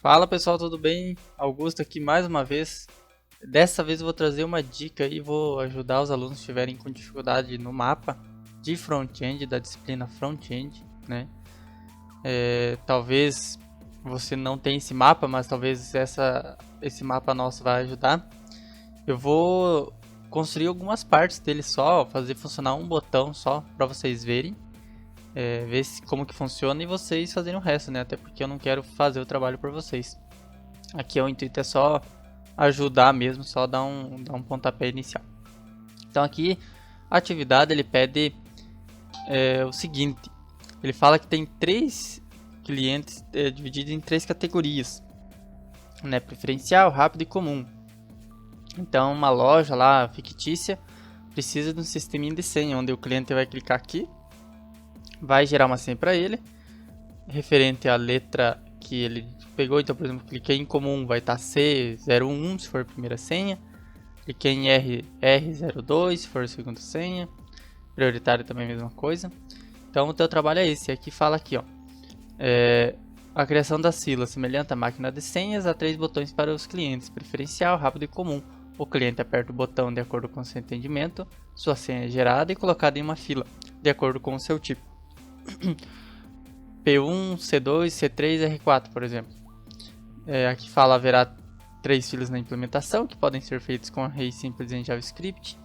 Fala pessoal, tudo bem? Augusto aqui mais uma vez. Dessa vez eu vou trazer uma dica e vou ajudar os alunos que estiverem com dificuldade no mapa de front-end, da disciplina front-end, né? Talvez você não tenha esse mapa, mas talvez esse mapa nosso vai ajudar. Eu vou construir algumas partes dele só, fazer funcionar um botão só para vocês verem. Ver como que funciona e vocês fazerem o resto, né? Até porque eu não quero fazer o trabalho por vocês. Aqui o intuito é só ajudar mesmo, só dar um pontapé inicial. Então aqui a atividade ele pede o seguinte: ele fala que tem 3 clientes divididos em 3 categorias, né? Preferencial, rápido e comum. Então uma loja lá fictícia precisa de um sisteminha de senha, onde o cliente vai clicar aqui, vai gerar uma senha para ele, referente à letra que ele pegou. Então, por exemplo, cliquei em comum, vai estar C01 se for a primeira senha, cliquei em R02 se for a segunda senha, prioritário também a mesma coisa. Então o teu trabalho é esse. Aqui fala aqui, ó, a criação da sigla semelhante à máquina de senhas, há 3 botões para os clientes: preferencial, rápido e comum. O cliente aperta o botão de acordo com seu entendimento, sua senha é gerada e colocada em uma fila, de acordo com o seu tipo. P1, C2, C3, R4, por exemplo. Aqui fala haverá 3 filas na implementação, que podem ser feitos com array simples em JavaScript,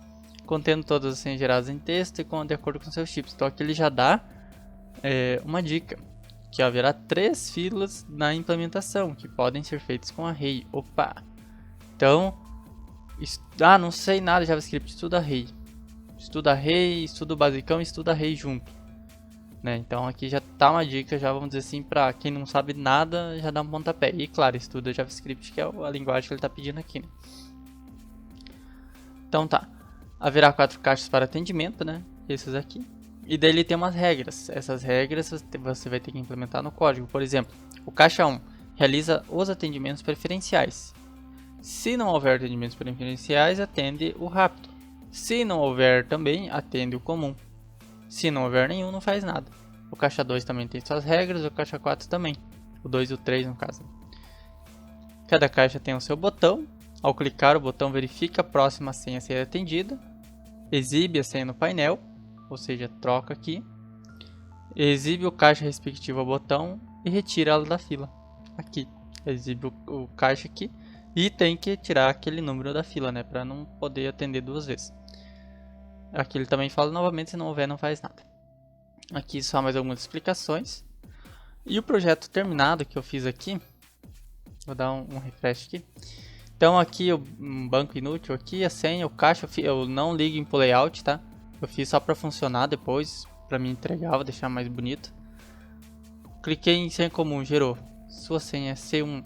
contendo todas as senhas geradas em texto e de acordo com seus tipos. Então aqui ele já dá uma dica, que haverá 3 filas na implementação, que podem ser feitos com array. Opa! Então, não sei nada de JavaScript, estuda array. Estuda array, estuda o basicão e estuda array junto. Né? Então aqui já tá uma dica, já vamos dizer assim, para quem não sabe nada, já dá um pontapé. E claro, estuda JavaScript, que é a linguagem que ele está pedindo aqui, né? Então tá, haverá 4 caixas para atendimento, né? Esses aqui. E daí ele tem umas regras. Essas regras você vai ter que implementar no código. Por exemplo, o caixa 1 realiza os atendimentos preferenciais. Se não houver atendimentos preferenciais, atende o rápido. Se não houver também, atende o comum. Se não houver nenhum, não faz nada. O caixa 2 também tem suas regras, o caixa 4 também. O 2 e o 3 no caso. Cada caixa tem o seu botão. Ao clicar, o botão verifica a próxima senha a ser atendida. Exibe a senha no painel, ou seja, troca aqui. Exibe o caixa respectivo ao botão e retira ela da fila. Aqui, exibe o caixa aqui e tem que tirar aquele número da fila, né? Para não poder atender 2 vezes. Aqui ele também fala novamente, se não houver, não faz nada. Aqui só mais algumas explicações. E o projeto terminado que eu fiz aqui, vou dar um refresh aqui. Então aqui um banco inútil aqui, a senha, o caixa, eu não ligo em layout, tá? Eu fiz só para funcionar depois, para me entregar, vou deixar mais bonito. Cliquei em senha comum, gerou. Sua senha é C1.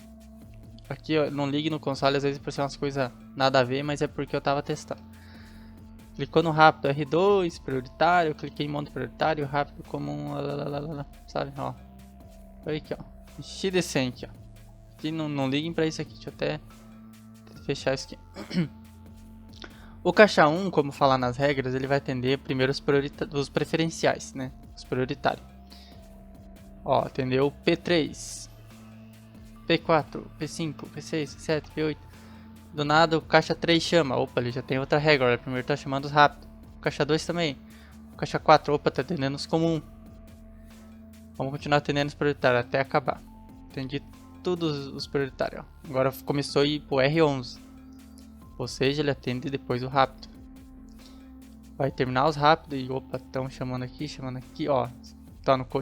Aqui eu não ligue no console, às vezes por ser umas coisas nada a ver, mas é porque eu tava testando. Clicou no rápido, R2, prioritário, cliquei em modo prioritário, rápido, comum, sabe, ó. Foi aqui, ó. Enchi de senha aqui, ó. Aqui não liguem pra isso aqui, deixa eu até fechar isso aqui. O caixa 1, como falar nas regras, ele vai atender primeiro os preferenciais, né? Os prioritários. Ó, atendeu P3, P4, P5, P6, P7, P8. Do nada o caixa 3 chama, opa, ele já tem outra regra, agora primeiro tá chamando os rápidos. O caixa 2 também. O caixa 4, opa, tá atendendo os comum. Vamos continuar atendendo os prioritários até acabar. Atendi todos os prioritários, ó. Agora começou a ir pro R11. Ou seja, ele atende depois o rápido. Vai terminar os rápidos e opa, estão chamando aqui, ó.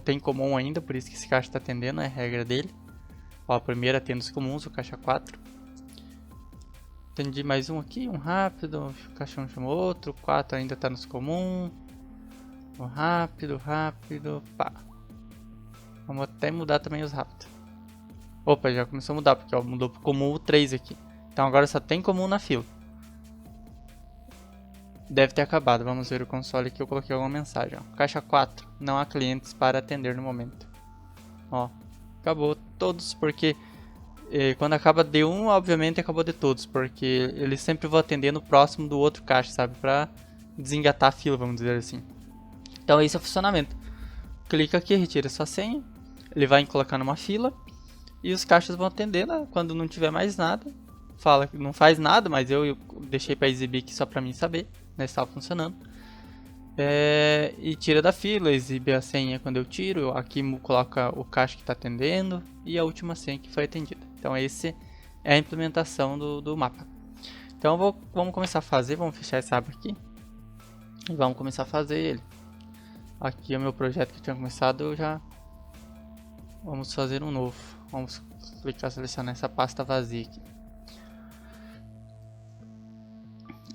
Tem comum ainda, por isso que esse caixa tá atendendo, é a regra dele. Ó, primeiro atende os comuns, o caixa 4. Atendi mais um aqui, um rápido, o caixa 1 chamou outro, o 4 ainda tá nos comum. O rápido, pá. Vamos até mudar também os rápidos. Opa, já começou a mudar, porque ó, mudou pro comum o 3 aqui. Então agora só tem comum na fila. Deve ter acabado, vamos ver o console aqui, eu coloquei alguma mensagem, ó. Caixa 4, não há clientes para atender no momento. Ó, acabou todos, porque quando acaba de um, obviamente acabou de todos, porque eles sempre vão atender no próximo do outro caixa, sabe? Pra desengatar a fila, vamos dizer assim. Então esse é o funcionamento. Clica aqui, retira sua senha. Ele vai colocar numa fila. E os caixas vão atendendo, quando não tiver mais nada, fala que não faz nada, mas eu deixei para exibir aqui só para mim saber, né, se estava funcionando. E tira da fila, exibe a senha quando eu tiro, aqui coloca o caixa que está atendendo e a última senha que foi atendida. Então esse é a implementação do mapa. Então vamos começar a fazer, vamos fechar essa aba aqui e vamos começar a fazer ele. Aqui é o meu projeto que eu tinha começado, vamos fazer um novo. Vamos clicar, selecionar essa pasta vazia aqui.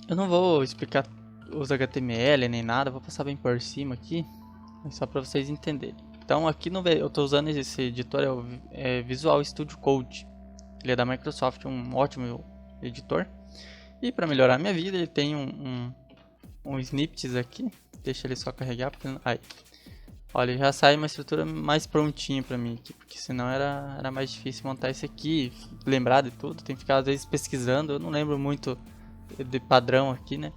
Eu não vou explicar os HTML nem nada, vou passar bem por cima aqui, só para vocês entenderem. Então aqui eu estou usando esse editor, é Visual Studio Code. Ele é da Microsoft, um ótimo editor. E para melhorar a minha vida, ele tem um snippets aqui. Deixa ele só carregar. Aí. Olha, já sai uma estrutura mais prontinha para mim aqui, porque senão era mais difícil montar isso aqui, lembrar de tudo. Tem que ficar às vezes pesquisando, eu não lembro muito de padrão aqui, né?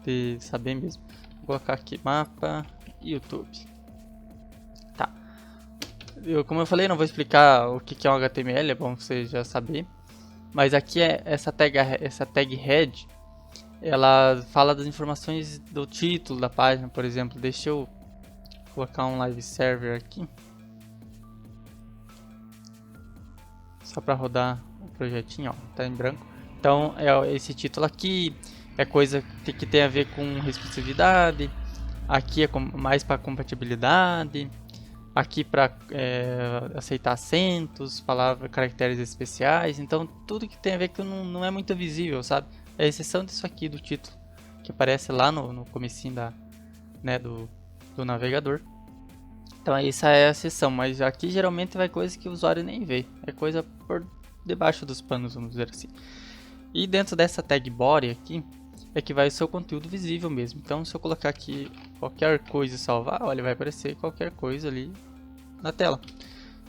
De saber mesmo. Vou colocar aqui mapa YouTube. Tá. Como eu falei, não vou explicar o que é um HTML, é bom você já saber. Mas aqui essa tag head, ela fala das informações do título da página, por exemplo. Deixa eu colocar um live server aqui, só para rodar o projetinho, ó, tá em branco. Então esse título aqui é coisa que tem a ver com responsividade. Aqui é mais para compatibilidade. Aqui para aceitar acentos, palavras, caracteres especiais. Então tudo que tem a ver que não é muito visível, sabe? É a exceção disso aqui do título, que aparece lá no comecinho do navegador. Então essa é a exceção, mas aqui geralmente vai coisa que o usuário nem vê. É coisa por debaixo dos panos, vamos dizer assim. E dentro dessa tag body aqui, é que vai o seu conteúdo visível mesmo. Então se eu colocar aqui qualquer coisa e salvar, olha, vai aparecer qualquer coisa ali na tela.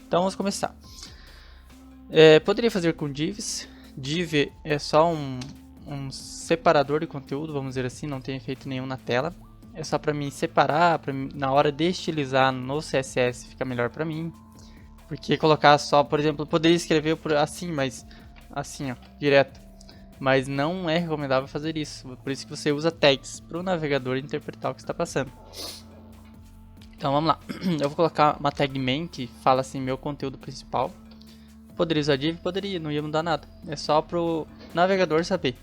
Então vamos começar. Poderia fazer com divs. Div é só um separador de conteúdo, vamos dizer assim, não tem efeito nenhum na tela. É só para mim separar, na hora de estilizar no CSS fica melhor para mim. Porque colocar só, por exemplo, eu poderia escrever assim, mas assim, ó, direto. Mas não é recomendável fazer isso. Por isso que você usa tags para o navegador interpretar o que está passando. Então vamos lá. Eu vou colocar uma tag main que fala assim, meu conteúdo principal. Poderia usar div? Poderia, não ia mudar nada. É só para o navegador saber.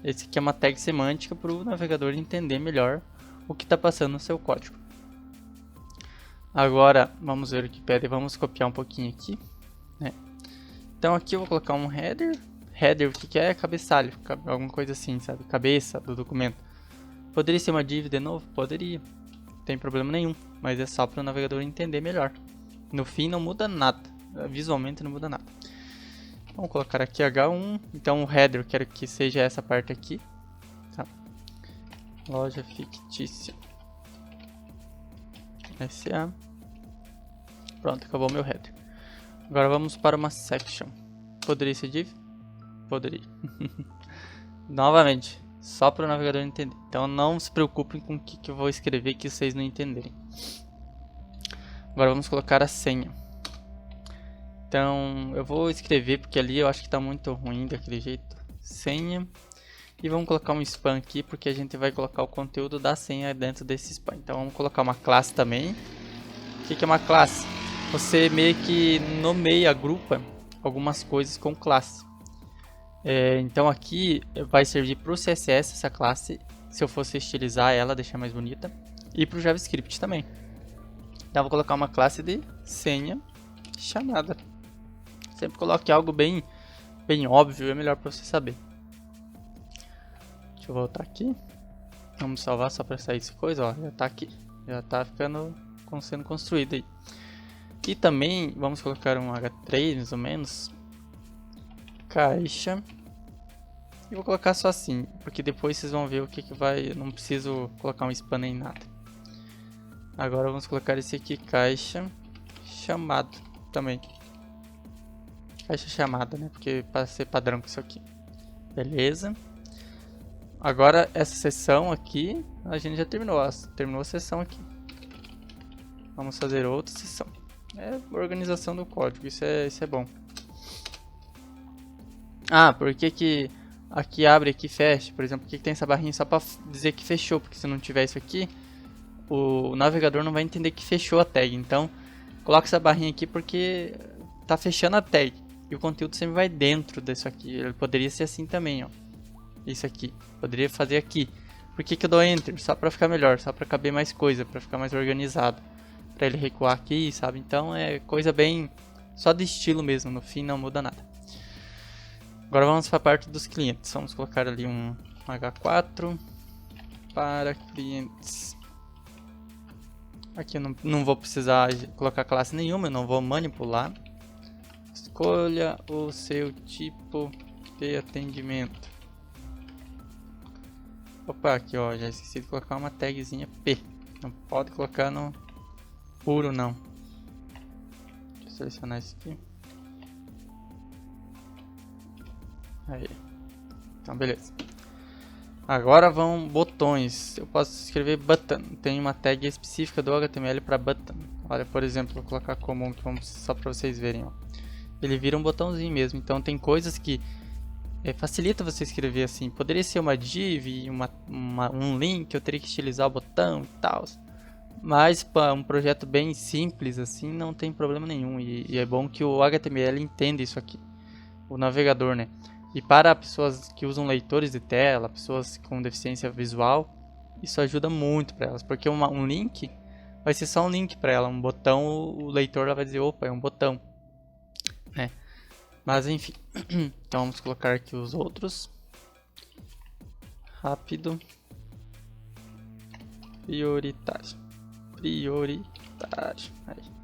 Esse aqui é uma tag semântica para o navegador entender melhor o que está passando no seu código. Agora vamos ver o que pede. Vamos copiar um pouquinho aqui, né? Então aqui eu vou colocar um header. Header, o que é? Cabeçalho, alguma coisa assim, sabe? Cabeça do documento. Poderia ser uma div de novo? Poderia. Não tem problema nenhum, mas é só para o navegador entender melhor. No fim não muda nada, visualmente não muda nada. Vamos colocar aqui H1, então o header quero que seja essa parte aqui. Tá? Loja fictícia. SA. Pronto, acabou meu header. Agora vamos para uma section. Poderia ser div? Poderia. Novamente, só para o navegador entender. Então não se preocupem com o que eu vou escrever que vocês não entenderem. Agora vamos colocar a senha. Então eu vou escrever porque ali eu acho que está muito ruim daquele jeito. Senha. E vamos colocar um spam aqui porque a gente vai colocar o conteúdo da senha dentro desse spam. Então vamos colocar uma classe também. O que é uma classe? Você meio que nomeia, agrupa algumas coisas com classe. Então aqui vai servir para o CSS essa classe, se eu fosse estilizar ela, deixar mais bonita, e para o JavaScript também. Então vou colocar uma classe de senha chamada. Sempre coloque algo bem óbvio, é melhor para você saber. Deixa eu voltar aqui. Vamos salvar só para sair essa coisa, ó, já está aqui, já está sendo construído aí. E também vamos colocar um H3 mais ou menos. Caixa. E vou colocar só assim, porque depois vocês vão ver o que vai. Eu não preciso colocar um spam nem nada. Agora vamos colocar esse aqui, caixa chamado também. Caixa chamada, né? Porque para ser padrão com isso aqui. Beleza. Agora essa seção aqui, a gente já terminou. Terminou a seção aqui. Vamos fazer outra seção. É organização do código, isso é bom. Ah, por que aqui abre, aqui fecha? Por exemplo, por que tem essa barrinha só para dizer que fechou? Porque se não tiver isso aqui, o navegador não vai entender que fechou a tag. Então, coloca essa barrinha aqui porque tá fechando a tag. E o conteúdo sempre vai dentro disso aqui. Ele poderia ser assim também, ó. Isso aqui. Poderia fazer aqui. Por que eu dou Enter? Só para ficar melhor, só para caber mais coisa, para ficar mais organizado. Para ele recuar aqui, sabe? Então é coisa bem só de estilo mesmo, no fim não muda nada. Agora vamos para a parte dos clientes. Vamos colocar ali um H4 para clientes. Aqui eu não vou precisar colocar classe nenhuma, eu não vou manipular. Escolha o seu tipo de atendimento. Opa, aqui ó, já esqueci de colocar uma tagzinha P. Não pode colocar no puro não. Deixa eu selecionar isso aqui. Aí. Então beleza. Agora vão botões. Eu posso escrever button. Tem uma tag específica do HTML para button. Olha, por exemplo, vou colocar comum que vamos só para vocês verem, ó. Ele vira um botãozinho mesmo. Então tem coisas que facilita você escrever assim. Poderia ser uma div, um link, eu teria que estilizar o botão e tal. Mas para um projeto bem simples assim, não tem problema nenhum. E é bom que o HTML entenda isso aqui. O navegador, né? E para pessoas que usam leitores de tela, pessoas com deficiência visual, isso ajuda muito para elas. Porque um link vai ser só um link para ela. Um botão, o leitor vai dizer, opa, é um botão. Né? Mas enfim. Então vamos colocar aqui os outros. Rápido. Prioritário. Aí.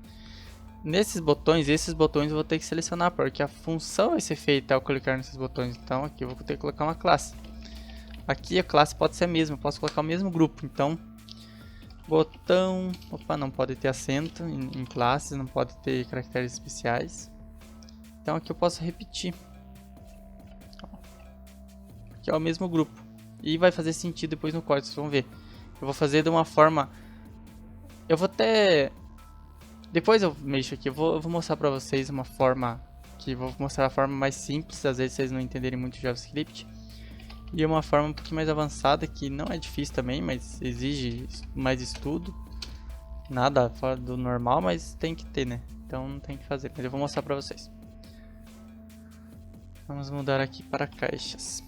Nesses botões, esses botões eu vou ter que selecionar, porque a função vai ser feita ao clicar nesses botões. Então aqui eu vou ter que colocar uma classe. Aqui a classe pode ser a mesma, eu posso colocar o mesmo grupo. Então, botão... Opa, não pode ter acento em classes, não pode ter caracteres especiais. Então aqui eu posso repetir. Aqui é o mesmo grupo. E vai fazer sentido depois no código, vocês vão ver. Eu vou fazer de uma forma... Eu vou até... Depois eu mexo aqui, eu vou mostrar pra vocês uma forma que vou mostrar a forma mais simples, às vezes vocês não entenderem muito JavaScript. E uma forma um pouquinho mais avançada, que não é difícil também, mas exige mais estudo. Nada fora do normal, mas tem que ter, né? Então tem que fazer, mas eu vou mostrar pra vocês. Vamos mudar aqui para caixas.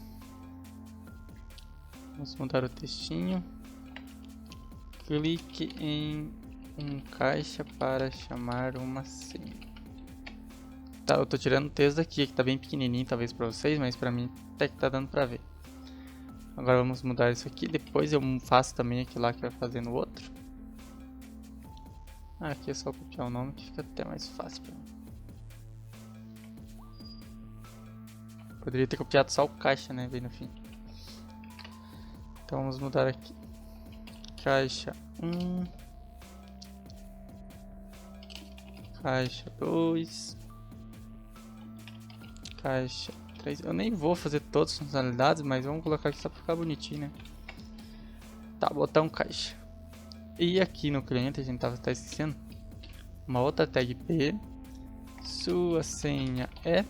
Vamos mudar o textinho. Clique em um caixa para chamar uma senha. Tá, eu tô tirando o texto daqui, que tá bem pequenininho talvez pra vocês, mas pra mim até que tá dando pra ver. Agora vamos mudar isso aqui, depois eu faço também aquilo lá que vai fazer no outro. Aqui é só copiar o nome que fica até mais fácil pra mim. Poderia ter copiado só o caixa, né, bem no fim. Então vamos mudar aqui. Caixa 1. Caixa 2. Caixa 3. Eu nem vou fazer todas as funcionalidades, mas vamos colocar aqui só para ficar bonitinho, né? Tá, botão caixa. E aqui no cliente, a gente tá esquecendo, uma outra tag P. Sua senha é...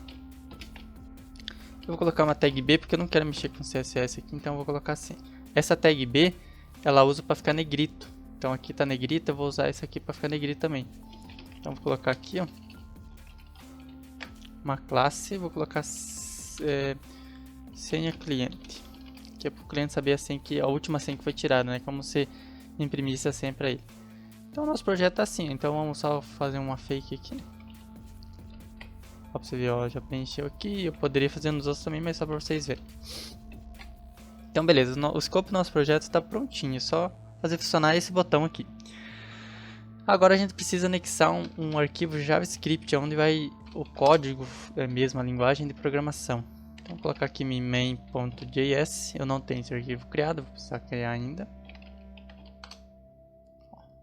Eu vou colocar uma tag B porque eu não quero mexer com CSS aqui, então eu vou colocar assim. Essa tag B, ela usa para ficar negrito. Então aqui tá negrito, eu vou usar essa aqui para ficar negrito também. Então vou colocar aqui, ó, uma classe, vou colocar senha cliente, que é para o cliente saber a senha a última senha que foi tirada, né? Como se imprimisse a senha para ele. Então o nosso projeto tá assim, então vamos só fazer uma fake aqui. Ó, pra você ver, ó, já preencheu aqui, eu poderia fazer nos outros também, mas só para vocês verem. Então beleza, o escopo do nosso projeto está prontinho, é só fazer funcionar esse botão aqui. Agora a gente precisa anexar um arquivo JavaScript, onde vai o código, mesmo a linguagem de programação. Então vou colocar aqui main.js, eu não tenho esse arquivo criado, vou precisar criar ainda.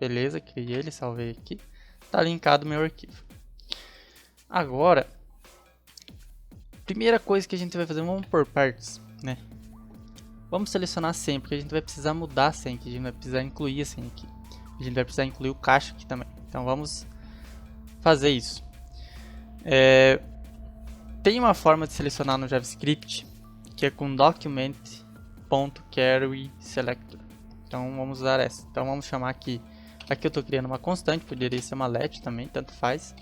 Beleza, criei ele, salvei aqui. Está linkado o meu arquivo. Agora, primeira coisa que a gente vai fazer, vamos por partes, né? Vamos selecionar a senha, porque a gente vai precisar mudar a senha aqui, a gente vai precisar incluir a senha aqui. A gente vai precisar incluir o caixa aqui também. Então vamos fazer isso. Tem uma forma de selecionar no JavaScript que é com document.carrySelector. Então vamos usar essa. Então vamos chamar aqui eu estou criando uma constante, poderia ser uma let também, tanto faz.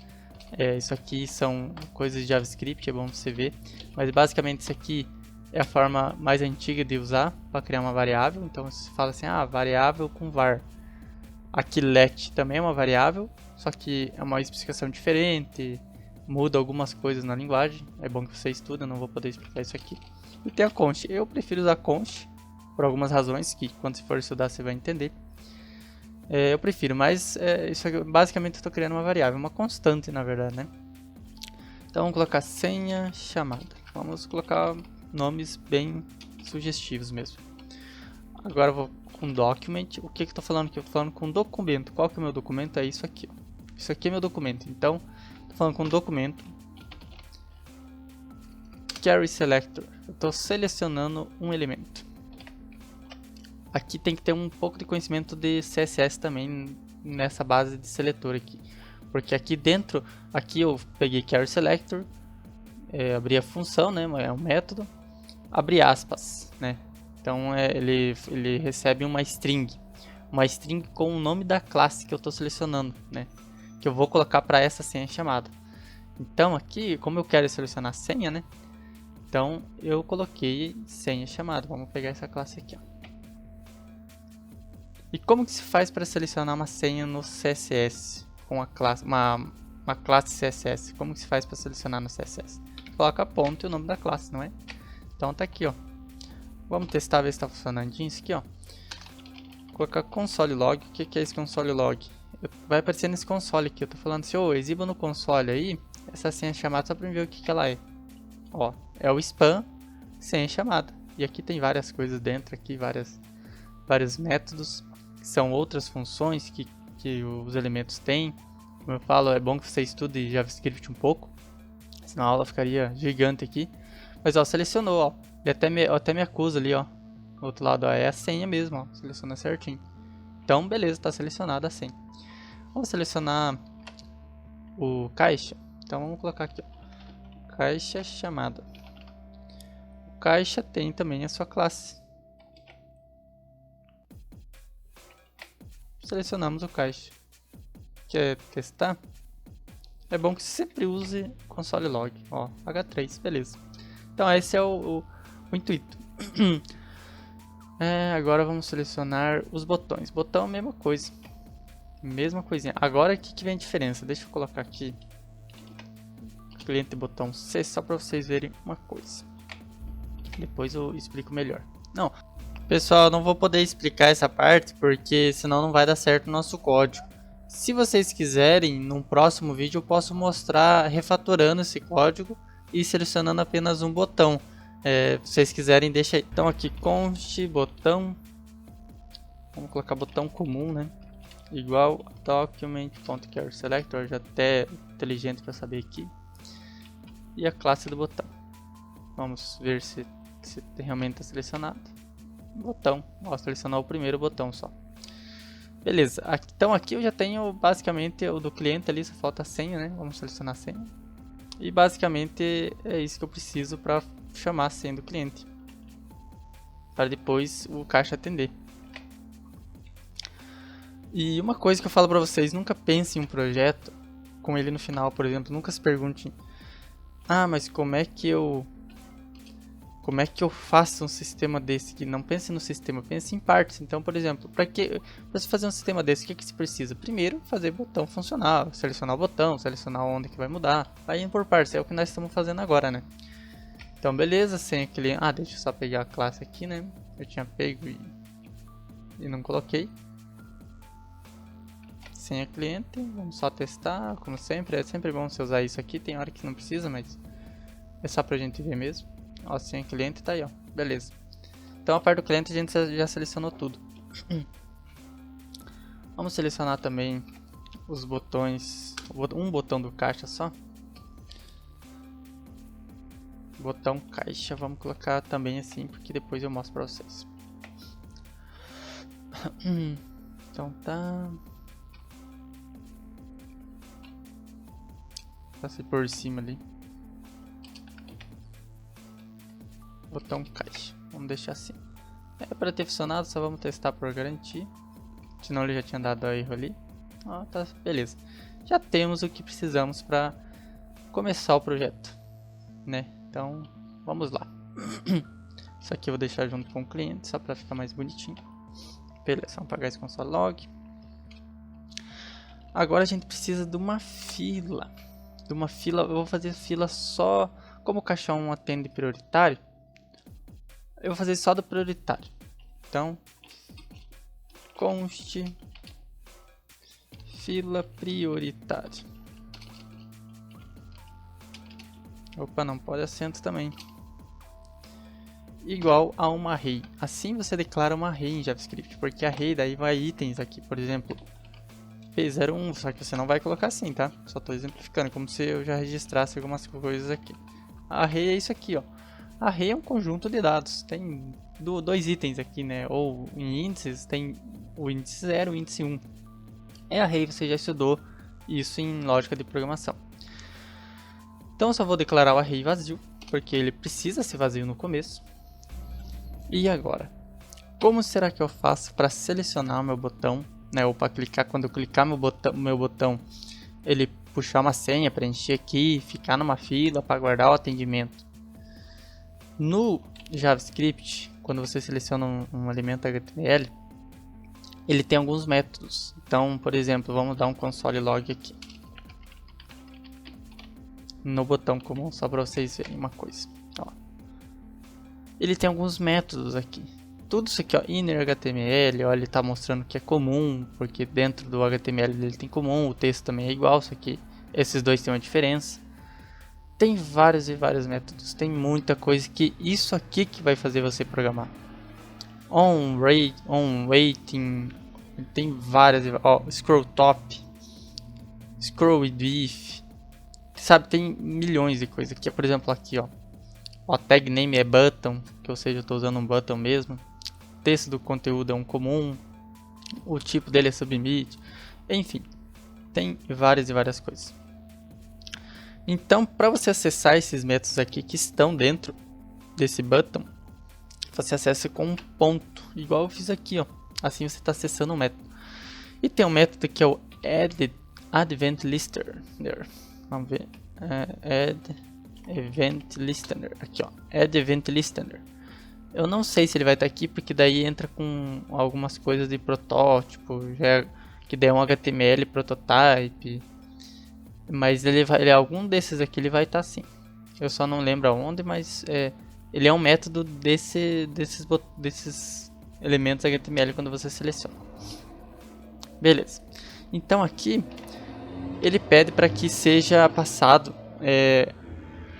Isso aqui são coisas de JavaScript, é bom você ver. Mas basicamente isso aqui é a forma mais antiga de usar para criar uma variável. Então você fala assim, variável com var. Aqui let também é uma variável, só que é uma especificação diferente, muda algumas coisas na linguagem. É bom que você estuda, não vou poder explicar isso aqui. E tem a const. Eu prefiro usar const por algumas razões que quando você for estudar você vai entender. Eu prefiro, mas isso aqui, basicamente eu estou criando uma variável, uma constante na verdade, né? Então vamos colocar senha chamada. Vamos colocar nomes bem sugestivos mesmo. Agora eu vou com document. O que eu estou falando aqui? Eu estou falando com documento. Qual que é o meu documento? É isso aqui. Ó. Isso aqui é meu documento. Então, estou falando com documento. Carry selector. Eu estou selecionando um elemento. Aqui tem que ter um pouco de conhecimento de CSS também nessa base de seletor aqui. Porque aqui dentro, aqui eu peguei carry selector, abri a função, né, é um método, abri aspas, né. Então ele recebe uma string com o nome da classe que eu estou selecionando, né, que eu vou colocar para essa senha chamada. Então aqui, como eu quero selecionar senha, né, então eu coloquei senha chamada. Vamos pegar essa classe aqui, ó. E como que se faz para selecionar uma senha no CSS com a classe, uma classe CSS? Como que se faz para selecionar no CSS? Coloca ponto e o nome da classe, não é? Então tá aqui, ó. Vamos testar, ver se está funcionando isso aqui, ó. Vou colocar console log. O que é esse console log? Vai aparecer nesse console aqui. Eu tô falando assim, exiba no console aí essa senha chamada só para ver o que ela é. Ó, é o spam senha chamada. E aqui tem várias coisas dentro, aqui vários métodos. São outras funções que os elementos têm. Como eu falo, é bom que você estude JavaScript um pouco, senão a aula ficaria gigante aqui. Mas ó, selecionou, ó. Ele até me acusa ali, ó. Do outro lado, ó, é a senha mesmo, ó. Seleciona certinho. Então, beleza, está selecionada a senha. Vamos selecionar o caixa. Então vamos colocar aqui, ó. Caixa chamada. O caixa tem também a sua classe. Selecionamos o caixa. Quer testar? É bom que você sempre use console log. Ó, H3, beleza. Então esse é o intuito. Agora vamos selecionar os botões. Botão, mesma coisa. Mesma coisinha. Agora aqui que vem a diferença. Deixa eu colocar aqui cliente botão C só para vocês verem uma coisa. Depois eu explico melhor. Não, pessoal, não vou poder explicar essa parte porque senão não vai dar certo o nosso código. Se vocês quiserem, num próximo vídeo eu posso mostrar refatorando esse código e selecionando apenas um botão. Se vocês quiserem, deixa aí. Então aqui const botão, vamos colocar botão comum, né? Igual document.carrySelector, já até inteligente para saber aqui. E a classe do botão. Vamos ver se realmente está selecionado. Botão, ó, selecionar o primeiro botão só. Beleza, então aqui eu já tenho basicamente o do cliente ali, só falta a senha, né? Vamos selecionar a senha. E basicamente é isso que eu preciso para chamar a senha do cliente. Para depois o caixa atender. E uma coisa que eu falo para vocês, nunca pense em um projeto com ele no final, por exemplo. Nunca se pergunte, mas como é que eu faço um sistema desse? Que não pense no sistema, pense em partes. Então, por exemplo, para você fazer um sistema desse, o que se precisa? Primeiro, fazer o botão funcionar, selecionar o botão, selecionar onde que vai mudar. Vai indo por partes, é o que nós estamos fazendo agora, né? Então, beleza, sem aquele... deixa eu só pegar a classe aqui, né? Eu tinha pego e não coloquei. Senha cliente, vamos só testar, como sempre. É sempre bom você usar isso aqui, tem hora que não precisa, mas é só pra gente ver mesmo. Ó, senha cliente tá aí, ó. Beleza. Então a parte do cliente a gente já selecionou tudo. Vamos selecionar também os botões. Um botão do caixa só. Botão caixa, vamos colocar também assim, porque depois eu mostro pra vocês. Então tá. Passei por cima ali. Botão caixa. Vamos deixar assim. É para ter funcionado, só vamos testar por garantir. Senão ele já tinha dado erro ali. Ó, tá, beleza. Já temos o que precisamos para começar o projeto, né? Então, vamos lá. Isso aqui eu vou deixar junto com o cliente, só para ficar mais bonitinho. Beleza, vamos apagar esse console log. Agora a gente precisa de uma fila. Eu vou fazer fila só... Como o caixa 1 atende prioritário, eu vou fazer só do prioritário. Então, const fila prioritária. Opa, não pode acento também. Igual a uma array. Assim você declara uma array em JavaScript, porque array daí vai itens aqui, por exemplo, P01, só que você não vai colocar assim, tá? Só estou exemplificando, como se eu já registrasse algumas coisas aqui. A array é isso aqui, ó. A array é um conjunto de dados, tem dois itens aqui, né? Ou em índices, tem o índice 0 e o índice 1. É array, você já estudou isso em lógica de programação. Então eu só vou declarar o array vazio, porque ele precisa ser vazio no começo. E agora? Como será que eu faço para selecionar o meu botão, né? Ou para clicar, quando eu clicar meu botão, ele puxar uma senha, preencher aqui, ficar numa fila para guardar o atendimento. No JavaScript, quando você seleciona um elemento HTML, ele tem alguns métodos. Então, por exemplo, vamos dar um console log aqui no botão comum, só para vocês verem uma coisa. Ó. Ele tem alguns métodos aqui. Tudo isso aqui, ó, inner HTML, ó, ele está mostrando que é comum, porque dentro do HTML ele tem comum, o texto também é igual, só que esses dois têm uma diferença. Tem vários e vários métodos, tem muita coisa que isso aqui que vai fazer você programar. On waiting, tem várias, ó, scroll top, scroll with if, sabe, tem milhões de coisas aqui, por exemplo, aqui, ó, tag name é button, que ou seja, eu estou usando um button mesmo, texto do conteúdo é um comum, o tipo dele é submit, enfim, tem várias e várias coisas. Então, para você acessar esses métodos aqui que estão dentro desse button, você acessa com um ponto, igual eu fiz aqui, ó. Assim você está acessando o método. E tem um método que é o add event listener. Vamos ver. Add event listener. Aqui, ó. Add event listener. Eu não sei se ele vai estar aqui, porque daí entra com algumas coisas de protótipo, que daí é um HTML prototype. Mas algum desses aqui ele vai estar sim. Eu só não lembro aonde, mas ele é um método desses elementos HTML quando você seleciona. Beleza. Então aqui ele pede para que seja passado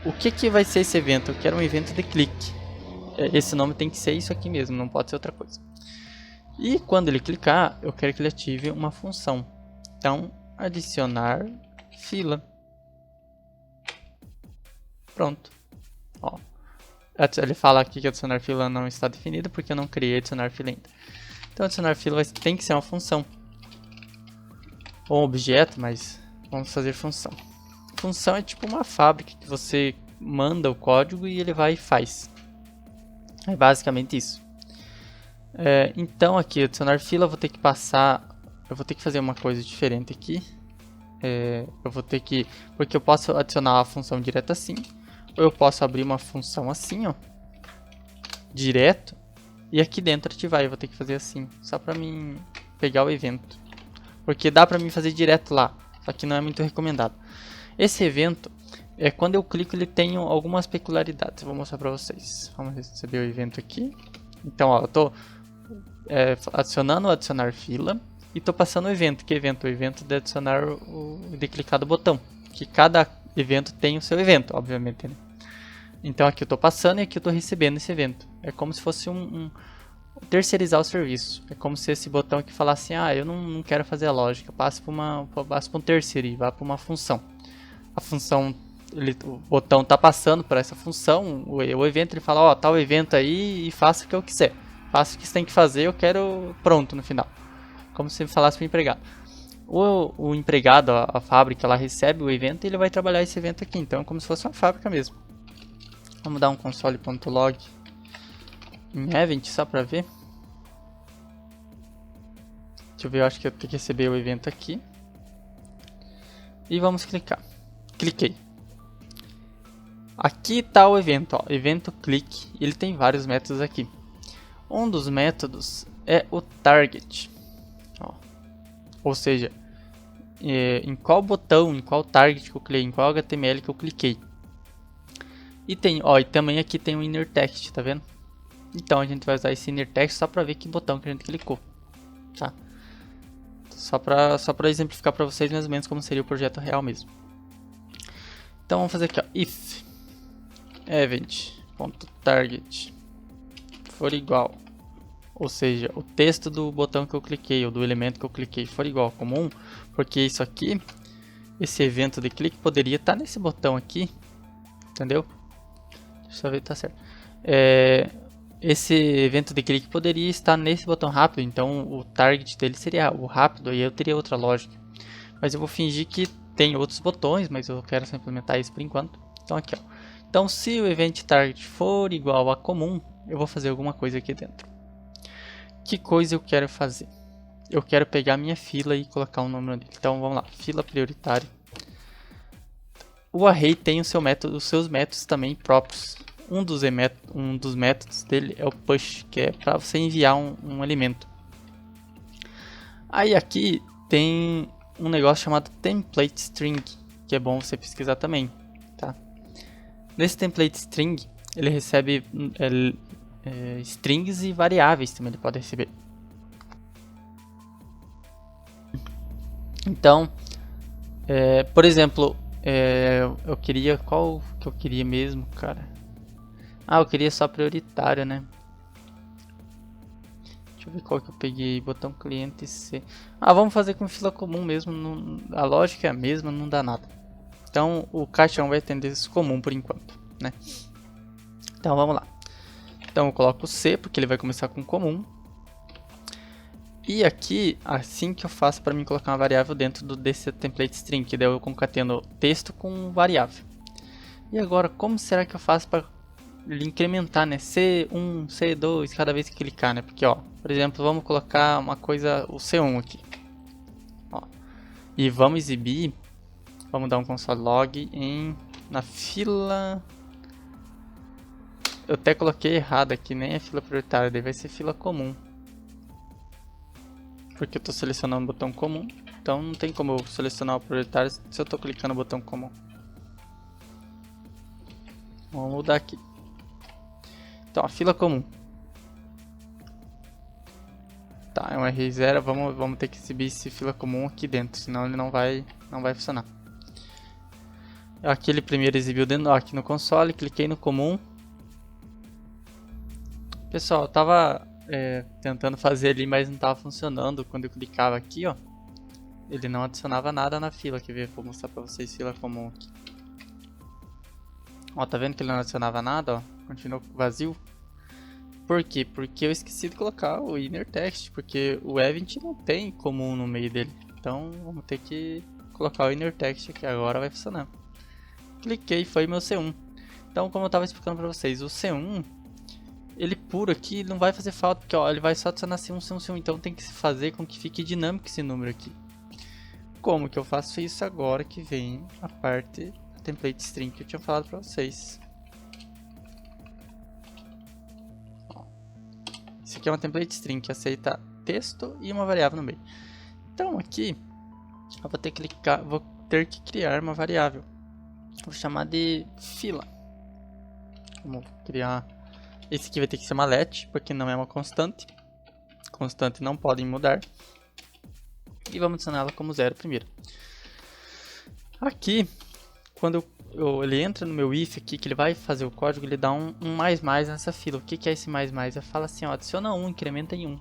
o que vai ser esse evento. Eu quero um evento de clique. Esse nome tem que ser isso aqui mesmo, não pode ser outra coisa. E quando ele clicar, eu quero que ele ative uma função. Então, adicionar fila. Pronto. Ó. Ele fala aqui que adicionar fila não está definido porque eu não criei adicionar fila ainda. Então adicionar fila tem que ser uma função. Ou um objeto, mas vamos fazer função. Função é tipo uma fábrica que você manda o código e ele vai e faz. É basicamente isso. Então aqui, adicionar fila, eu vou ter que fazer uma coisa diferente aqui. Eu vou ter que, porque eu posso adicionar a função direto assim, ou eu posso abrir uma função assim, ó, direto, e aqui dentro ativar. Eu vou ter que fazer assim, só pra mim pegar o evento, porque dá pra mim fazer direto lá, só que não é muito recomendado. Esse evento, quando eu clico, ele tem algumas peculiaridades, eu vou mostrar pra vocês. Vamos receber o evento aqui. Então, ó, eu tô adicionando o adicionar fila, e estou passando o evento. Que evento? O evento de adicionar de clicar do botão. Que cada evento tem o seu evento, obviamente, né? Então aqui eu estou passando e aqui eu estou recebendo esse evento. É como se fosse terceirizar o serviço. É como se esse botão aqui falasse assim, eu não quero fazer a lógica, passe para um terceiro e vá para uma função. A função, o botão está passando para essa função, o evento ele fala, tá o evento aí e faça o que eu quiser. Faça o que você tem que fazer, eu quero pronto no final. Como se falasse para o empregado. o empregado, a fábrica, ela recebe o evento e ele vai trabalhar esse evento aqui. Então é como se fosse uma fábrica mesmo. Vamos dar um console.log em event só para ver. Deixa eu ver, eu acho que eu tenho que receber o evento aqui. E vamos clicar. Cliquei. Aqui está o evento, ó, evento click. Ele tem vários métodos aqui. Um dos métodos é o target. Ó. Ou seja, em qual botão, em qual target que eu cliquei, em qual HTML que eu cliquei. E tem, ó, e também aqui tem o inner text, tá vendo? Então a gente vai usar esse inner text só para ver que botão que a gente clicou, tá? Só para exemplificar para vocês mais ou menos como seria o projeto real mesmo. Então vamos fazer aqui, ó, if event.target for igual, ou seja, o texto do botão que eu cliquei ou do elemento que eu cliquei for igual a comum, porque isso aqui, esse evento de clique poderia estar nesse botão aqui, entendeu? Deixa eu ver, tá certo. Esse evento de clique poderia estar nesse botão rápido, então o target dele seria o rápido e eu teria outra lógica. Mas eu vou fingir que tem outros botões, mas eu quero só implementar isso por enquanto. Então aqui, ó. Então se o event target for igual a comum, eu vou fazer alguma coisa aqui dentro. Que coisa eu quero fazer? Eu quero pegar a minha fila e colocar um número nele. Então vamos lá, fila prioritária. O array tem o seu método, os seus métodos também próprios. Um dos métodos dele é o push, que é para você enviar um elemento. Aí aqui tem um negócio chamado template string, que é bom você pesquisar também, tá? Nesse template string, ele recebe strings e variáveis também ele pode receber. Então, por exemplo, eu queria, qual que eu queria mesmo, cara? Ah, eu queria só prioritário, né? Deixa eu ver qual que eu peguei. Botão cliente C. Ah, vamos fazer com fila comum mesmo. A lógica é a mesma, não dá nada. Então o caixão vai atender esse comum por enquanto, né? Então vamos lá. Então eu coloco C porque ele vai começar com comum. E aqui, assim que eu faço para mim colocar uma variável dentro desse template string, que daí eu concateno texto com variável. E agora, como será que eu faço para ele incrementar, né? C1, C2 cada vez que clicar, né? Porque, ó, por exemplo, vamos colocar uma coisa, o C1 aqui. Ó. E vamos exibir, vamos dar um console log na fila. Eu até coloquei errado aqui, nem é fila prioritária, daí vai ser fila comum. Porque eu estou selecionando o botão comum, então não tem como eu selecionar o prioritário se eu estou clicando no botão comum. Vamos mudar aqui. Então, a fila comum. Tá, é um R0, vamos ter que exibir esse fila comum aqui dentro, senão ele não vai funcionar. Aqui ele primeiro exibiu dentro, aqui no console, cliquei no comum. Pessoal, eu tava tentando fazer ali, mas não tava funcionando. Quando eu clicava aqui, ó, ele não adicionava nada na fila. Quer ver? Vou mostrar pra vocês fila comum aqui. Ó, tá vendo que ele não adicionava nada, ó? Continuou vazio. Por quê? Porque eu esqueci de colocar o inner text, porque o event não tem comum no meio dele. Então vamos ter que colocar o inner text aqui, agora vai funcionar. Cliquei, foi meu C1. Então, como eu estava explicando para vocês, o C1, ele puro aqui não vai fazer falta, porque ó, ele vai só adicionar C1, C1, C1. Então tem que fazer com que fique dinâmico esse número aqui. Como que eu faço isso agora que vem a parte do template string que eu tinha falado para vocês. Isso aqui é uma template string que aceita texto e uma variável no meio. Então aqui eu vou ter que criar uma variável. Vou chamar de fila. Vamos criar. Esse aqui vai ter que ser uma let, porque não é uma constante. Constante não podem mudar. E vamos adicionar ela como 0 primeiro. Aqui, quando ele entra no meu if aqui, que ele vai fazer o código, ele dá um mais nessa fila. O que é esse mais? Ele fala assim, ó, adiciona 1, incrementa em 1.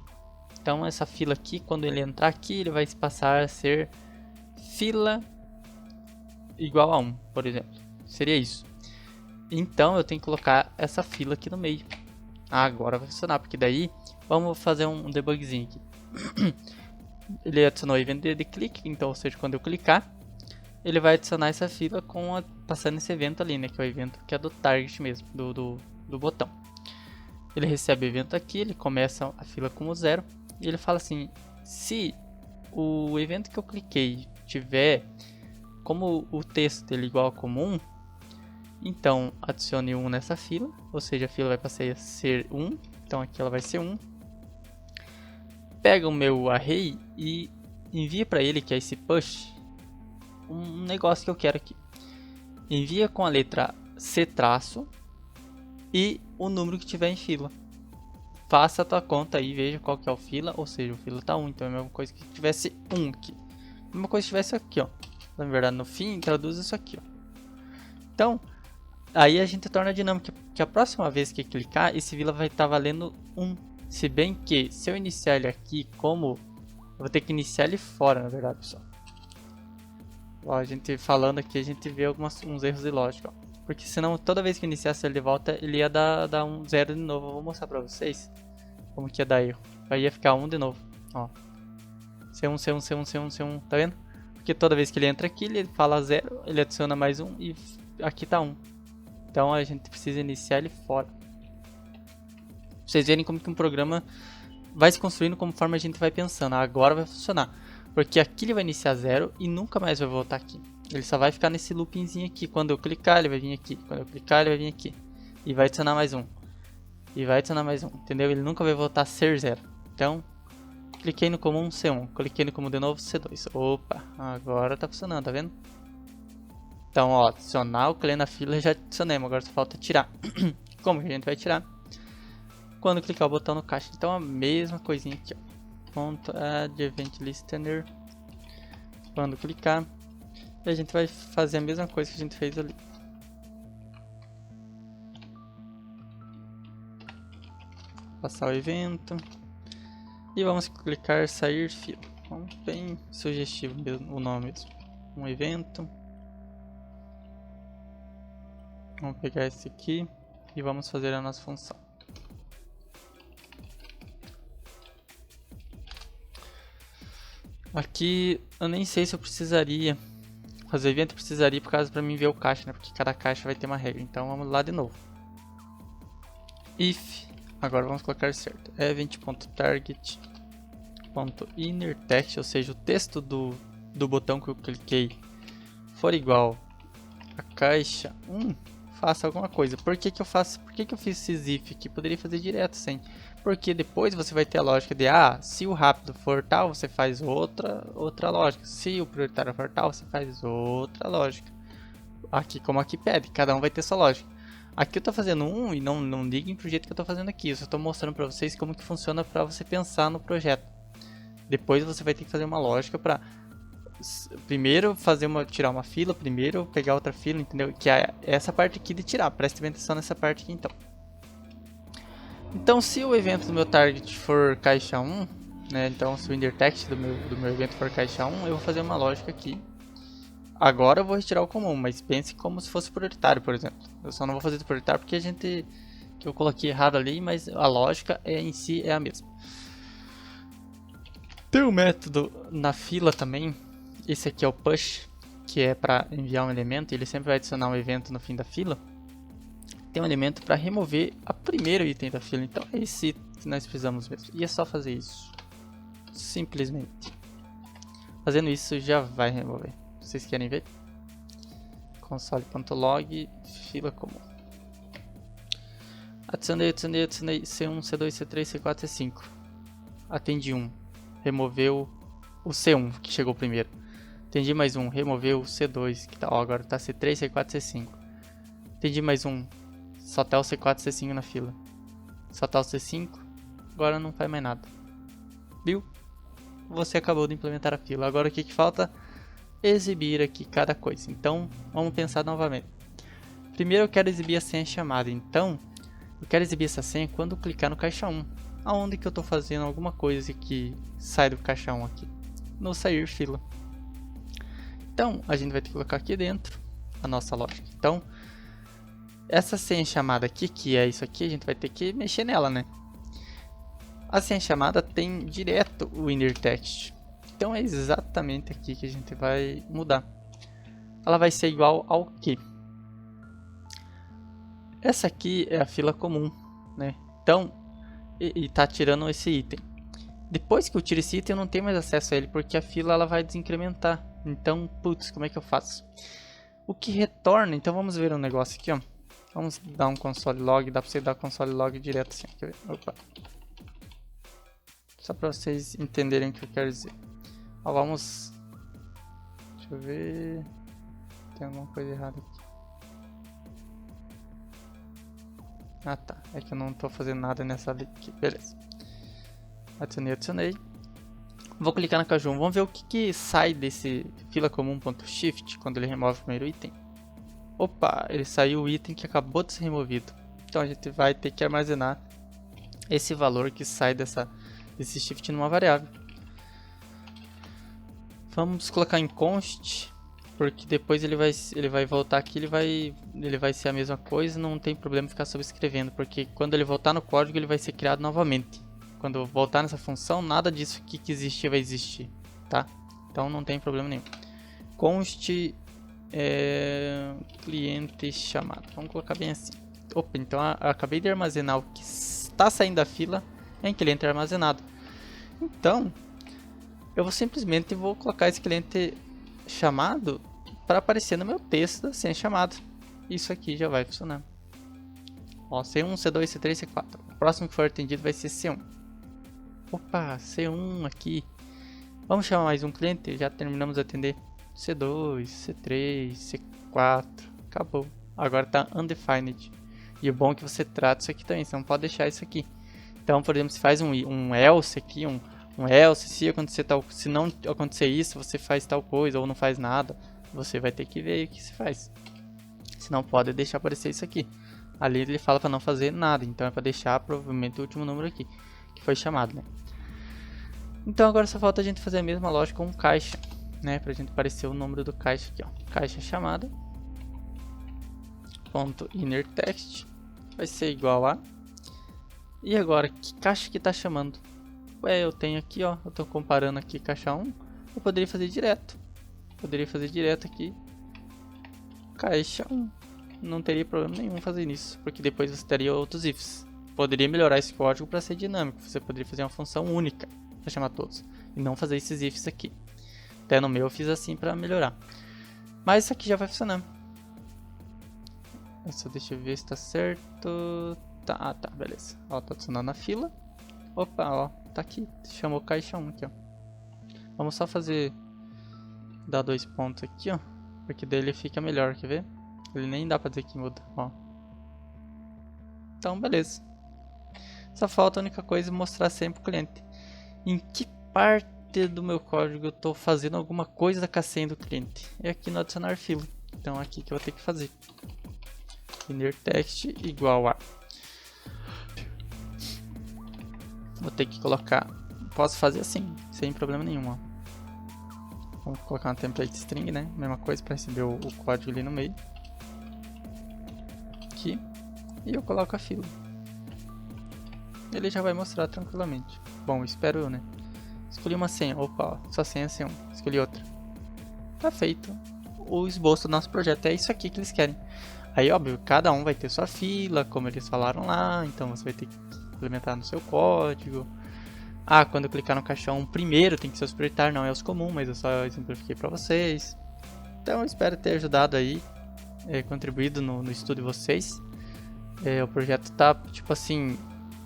Então essa fila aqui, quando ele entrar aqui, ele vai passar a ser fila igual a 1, por exemplo. Seria isso. Então eu tenho que colocar essa fila aqui no meio. Agora vai funcionar, porque daí vamos fazer um debugzinho aqui. ele adicionou o evento de clique, então, ou seja, quando eu clicar, ele vai adicionar essa fila passando esse evento ali, né, que é o evento que é do target mesmo, do botão. Ele recebe o evento aqui, ele começa a fila como 0, e ele fala assim, se o evento que eu cliquei tiver como o texto dele igual a comum, então adicione 1 nessa fila, ou seja, a fila vai passar a ser 1, então aqui ela vai ser 1. Pega o meu array e envia para ele, que é esse push, um negócio que eu quero aqui. Envia com a letra C traço e o número que tiver em fila. Faça a tua conta aí, veja qual que é o fila, ou seja, o fila tá 1, então é a mesma coisa que tivesse 1 aqui. A mesma coisa que tivesse aqui, ó. Na verdade, no fim, traduz isso aqui, ó. Então, aí a gente torna dinâmico, que a próxima vez que clicar, esse fila vai estar valendo 1. Se bem que, se eu iniciar ele aqui como... Eu vou ter que iniciar ele fora, na verdade, pessoal. Ó, a gente falando aqui, a gente vê uns erros de lógica, ó. Porque senão, toda vez que eu iniciasse ele de volta, ele ia dar um 0 de novo. Eu vou mostrar pra vocês como que ia dar erro. Aí ia ficar 1 de novo, ó. C1, C1, C1, C1, C1, tá vendo? Porque toda vez que ele entra aqui, ele fala 0, ele adiciona mais 1 e aqui tá 1. Então a gente precisa iniciar ele fora. Pra vocês verem como que um programa vai se construindo conforme a gente vai pensando. Agora vai funcionar. Porque aqui ele vai iniciar 0 e nunca mais vai voltar aqui. Ele só vai ficar nesse loopingzinho aqui. Quando eu clicar, ele vai vir aqui. Quando eu clicar, ele vai vir aqui. E vai adicionar mais 1. E vai adicionar mais 1. Entendeu? Ele nunca vai voltar a ser 0. Então, cliquei no comum C1. Cliquei no comum de novo C2. Opa, agora tá funcionando, tá vendo? Então, ó, adicionar o CLE na fila já adicionamos. Agora só falta tirar. Como que a gente vai tirar? Quando clicar o botão no caixa. Então, a mesma coisinha aqui, ó. Ponto add event listener. Quando clicar, e a gente vai fazer a mesma coisa que a gente fez ali. Passar o evento. E vamos clicar sair fila. Bem sugestivo mesmo, o nome mesmo. Um evento. Vamos pegar esse aqui e vamos fazer a nossa função. Aqui eu nem sei se eu precisaria fazer o evento, precisaria por causa para mim ver o caixa, né? Porque cada caixa vai ter uma regra. Então vamos lá de novo. If, agora vamos colocar certo. Event.target.innerText, ou seja, o texto do botão que eu cliquei for igual a caixa 1, faça alguma coisa. Por que que eu fiz esse if aqui? Poderia fazer direto sem. Porque depois você vai ter a lógica de, se o rápido for tal, você faz outra lógica. Se o prioritário for tal, você faz outra lógica. Aqui como aqui pede, cada um vai ter sua lógica. Aqui eu tô fazendo e não liguem pro jeito que eu tô fazendo aqui. Eu só tô mostrando pra vocês como que funciona pra você pensar no projeto. Depois você vai ter que fazer uma lógica pra primeiro tirar uma fila, primeiro pegar outra fila, entendeu? Que é essa parte aqui de tirar. Preste atenção nessa parte aqui então. Então, se o evento do meu target for caixa 1, né, então se o innerText do meu evento for caixa 1, eu vou fazer uma lógica aqui. Agora eu vou retirar o comum, mas pense como se fosse prioritário, por exemplo. Eu só não vou fazer do prioritário porque que eu coloquei errado ali, mas a lógica em si é a mesma. Tem um método na fila também, esse aqui é o push, que é para enviar um elemento, e ele sempre vai adicionar um evento no fim da fila. Tem um elemento para remover o primeiro item da fila, então é esse que nós precisamos mesmo. E é só fazer isso, simplesmente. Fazendo isso já vai remover. Vocês querem ver? Console.log, fila comum. Adicionei C1, C2, C3, C4, C5. Atendi 1, removeu o C1 que chegou primeiro. Atendi mais um, removeu o C2 que tá, agora tá C3, C4, C5. Atendi mais um. Só tá o C4 e C5 na fila. Só tá o C5. Agora não faz mais nada. Viu? Você acabou de implementar a fila. Agora o que falta? Exibir aqui cada coisa. Então, vamos pensar novamente. Primeiro eu quero exibir a senha chamada. Então, eu quero exibir essa senha quando eu clicar no caixa 1. Aonde que eu estou fazendo alguma coisa que sai do caixa 1 aqui? No sair fila. Então, a gente vai ter que colocar aqui dentro a nossa lógica. Então, essa senha chamada aqui, que é isso aqui, a gente vai ter que mexer nela, né? A senha chamada tem direto o innerText. Então é exatamente aqui que a gente vai mudar. Ela vai ser igual ao quê? Essa aqui é a fila comum, né? Então, e tá tirando esse item. Depois que eu tiro esse item, eu não tenho mais acesso a ele, porque a fila ela vai desincrementar. Então, putz, como é que eu faço? O que retorna, então vamos ver um negócio aqui, ó. Vamos dar um console log, dá pra você dar console log direto assim, quer ver? Opa. Só pra vocês entenderem o que eu quero dizer. Ó, vamos... Deixa eu ver... Tem alguma coisa errada aqui. Ah tá, é que eu não tô fazendo nada nessa ali aqui, beleza. Adicionei. Vou clicar na caixa 1, vamos ver o que sai desse fila comum.shift quando ele remove o primeiro item. Opa, ele saiu o item que acabou de ser removido. Então a gente vai ter que armazenar esse valor que sai desse shift numa variável. Vamos colocar em const, porque depois ele vai voltar aqui, ele vai ser a mesma coisa, não tem problema ficar subscrevendo, porque quando ele voltar no código ele vai ser criado novamente. Quando eu voltar nessa função, nada disso aqui que existia vai existir, tá? Então não tem problema nenhum. Const cliente chamado. Vamos colocar bem assim. Opa, então eu acabei de armazenar o que está saindo da fila em cliente armazenado. Então, eu simplesmente vou colocar esse cliente chamado para aparecer no meu texto da senha chamada. Isso aqui já vai funcionar. Ó, C1, C2, C3, C4. O próximo que for atendido vai ser C1. Opa, C1 aqui. Vamos chamar mais um cliente. Já terminamos de atender. C2, C3, C4. Acabou. Agora está undefined. E o bom é que você trata isso aqui também. Você não pode deixar isso aqui. Então, por exemplo, se faz um else aqui, um else, se não acontecer isso, você faz tal coisa ou não faz nada. Você vai ter que ver o que se faz. Se não pode deixar aparecer isso aqui. Ali ele fala para não fazer nada. Então é para deixar provavelmente o último número aqui que foi chamado, né? Então agora só falta a gente fazer a mesma lógica com caixa, né? Pra gente aparecer o número do caixa aqui, ó. Caixa chamada ponto inner text vai ser igual a... E agora, que caixa que tá chamando? Ué, eu tenho aqui, ó, eu tô comparando aqui caixa 1, eu poderia fazer direto. Aqui caixa 1. Não teria problema nenhum fazer isso, porque depois você teria outros ifs. Poderia melhorar esse código para ser dinâmico. Você poderia fazer uma função única para chamar todos e não fazer esses ifs aqui. Até no meu eu fiz assim para melhorar. Mas isso aqui já vai funcionar. Só deixa eu ver se tá certo. Tá, tá, beleza. Ó, tá adicionando na fila. Opa, ó, tá aqui. Chamou caixa 1 aqui, ó. Vamos só fazer... Dar 2 pontos aqui, ó. Porque daí ele fica melhor, quer ver? Ele nem dá pra dizer que muda, ó. Então, beleza. Só falta a única coisa mostrar sempre o cliente. Em que parte do meu código eu estou fazendo alguma coisa com a senha do cliente? É aqui no adicionar fila. Então aqui que eu vou ter que fazer. Inner text igual a... Vou ter que colocar... Posso fazer assim, sem problema nenhum, ó. Vamos colocar uma template string, né? Mesma coisa para receber o código ali no meio. Aqui. E eu coloco a fila. Ele já vai mostrar tranquilamente. Bom, espero eu, né? Escolhi uma senha. Opa, ó, só senha C1. Escolhi outra. Tá feito o esboço do nosso projeto. É isso aqui que eles querem. Aí, óbvio, cada um vai ter sua fila, como eles falaram lá. Então você vai ter que implementar no seu código. Ah, quando eu clicar no caixão primeiro tem que ser os prioritários, não é os comuns, mas eu só exemplifiquei pra vocês. Então eu espero ter ajudado aí, contribuído no estudo de vocês. O projeto tá, tipo assim,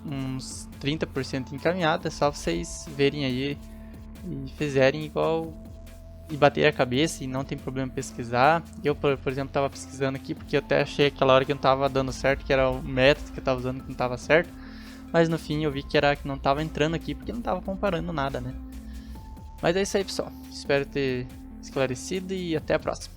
uns 30% encaminhado, é só vocês verem aí e fizerem igual e bater a cabeça e não tem problema pesquisar. Eu, por exemplo, estava pesquisando aqui porque eu até achei aquela hora que não estava dando certo, que era o método que eu estava usando que não estava certo, mas no fim eu vi que era que não estava entrando aqui porque não estava comparando nada, né? Mas é isso aí, pessoal. Espero ter esclarecido e até a próxima.